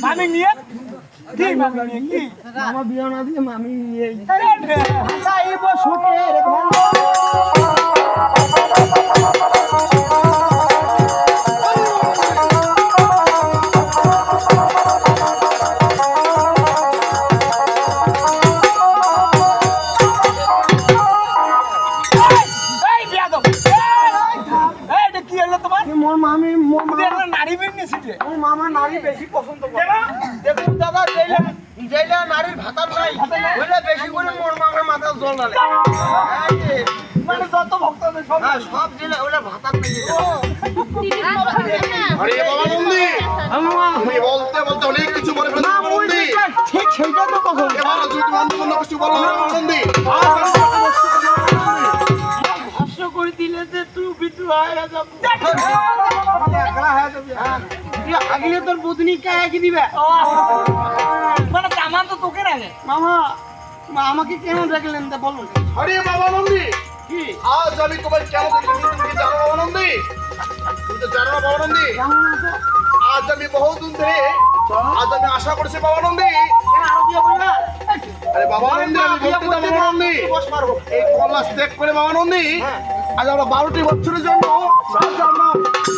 মামি নিয়ে কি মামি নিয়ে কি মামা বিয়ে না দিয়ে মামি নিয়ে হাসাইব সুখের ঘর নারী বেশি পছন্দ করে দেখুন দাদা যেইলা নারীর ভাতার নাই ওইটা বেশি করে মোর মামার মাথা জল ঢালে মানে যত ভক্তদের সব সব জেলা ওইটা ভাতার নাই আরে বাবা নন্দী তুমি বলতে বলতে অনেক কিছু বলে ফেলেছো বাবা নন্দী ঠিক সেইটা তো কথা এবার যদি অন্য কিছু বলো বাবা নন্দী হাস্য করে দিলে যে তুই বিদ্রু হয়ে যাবো আগলে তোর বুধনি কে দিবে মানে দামান তো তোকে রাখে মামা আমাকে কেন রাখলেন তা বলুন আরে বাবা নন্দী কি আজ আমি তোমার কেমন তুমি কি জানো বাবা নন্দী তুমি তো জানো না বাবা নন্দী কেমন আছো আজ আমি বহুদিন ধরে আজ আমি আশা করছি বাবা নন্দী আরো বিয়ে করলা আরে বাবা নন্দী আমি বলতে তো বাবা নন্দী এই কলাস ত্যাগ করে বাবা নন্দী আজ আমরা 12টি বছরের জন্য আজ আমরা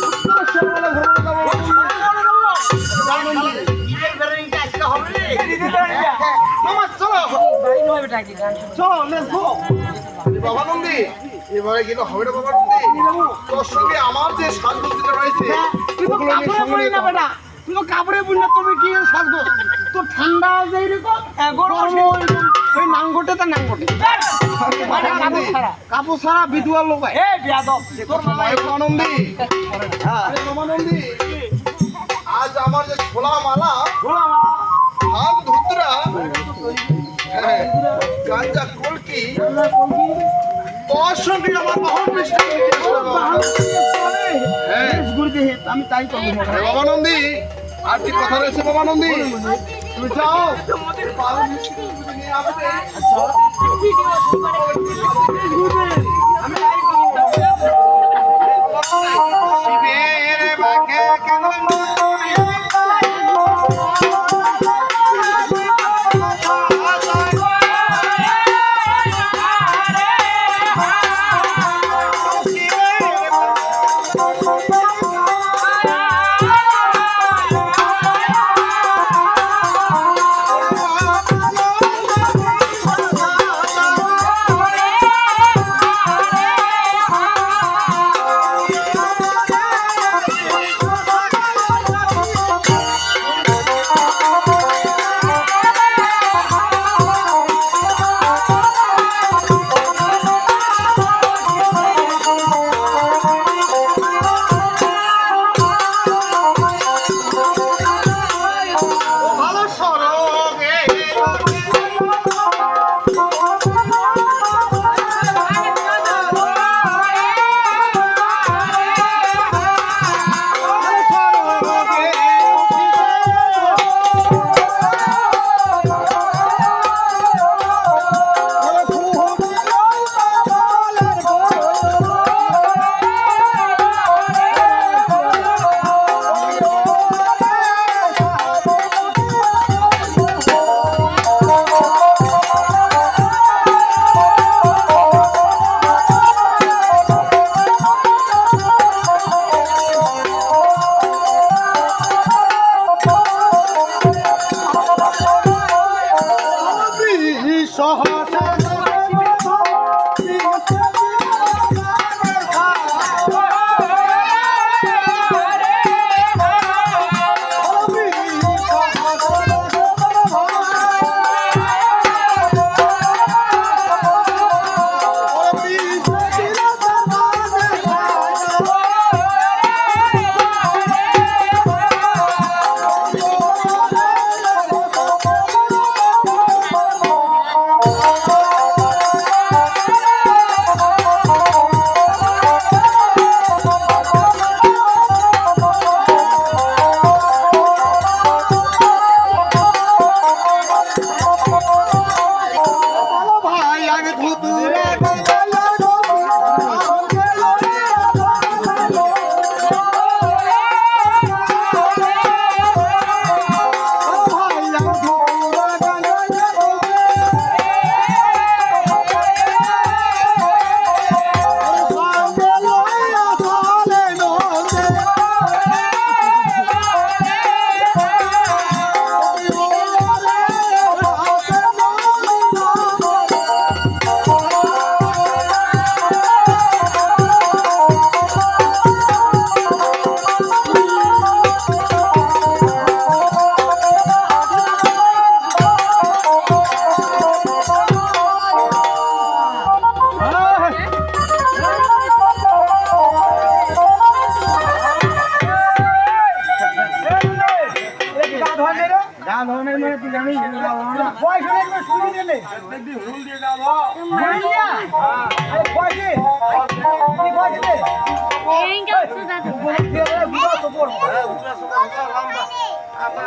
উত্তরেশ্বর বলে ভ্রমণ করবো বাবা নন্দী ঈদের বেরিংটা আজকে হবে রে মামা চলো চলো লেটস গো বাবা নন্দী এবারে গেলে হবে না বাবা নন্দী তোর সঙ্গে আমার যে সাজগোজটা রয়েছে তুই তো কাপড়ে পড়ি না বেটা তুই তো কাপড়ে পড়ি না তুমি কি সাজগো তোর ঠান্ডা যেই রকম গরম ওই নাঙ্গটে তা নাঙ্গটে মানে কাপড় ছাড়া বিধুয়া লোক এ বিয়াদব তোর বাবা নন্দী আরে বাবা নন্দী আজ আমার যে ছোলা মালা হাত ধুতরা গাঞ্জা কলকি তোর সঙ্গে আমার বহু মিষ্টি আমি তাই করবো বাবা নন্দী আর কি কথা রয়েছে বাবা নন্দী তুমি যাও ভালো মিষ্টি তুমি নিয়ে আসবে শিবের বাঁকে কেন ধরনের রে? যা ধরনের মানে তুই জানিস বয়স হলে একবার শুরু দিলে। হুল দিয়ে যাবো বুঝলিয়া? আরে বয়সে? কি বয়সে? Ain't got to that. বুড়ো তো পড়বো। লম্বা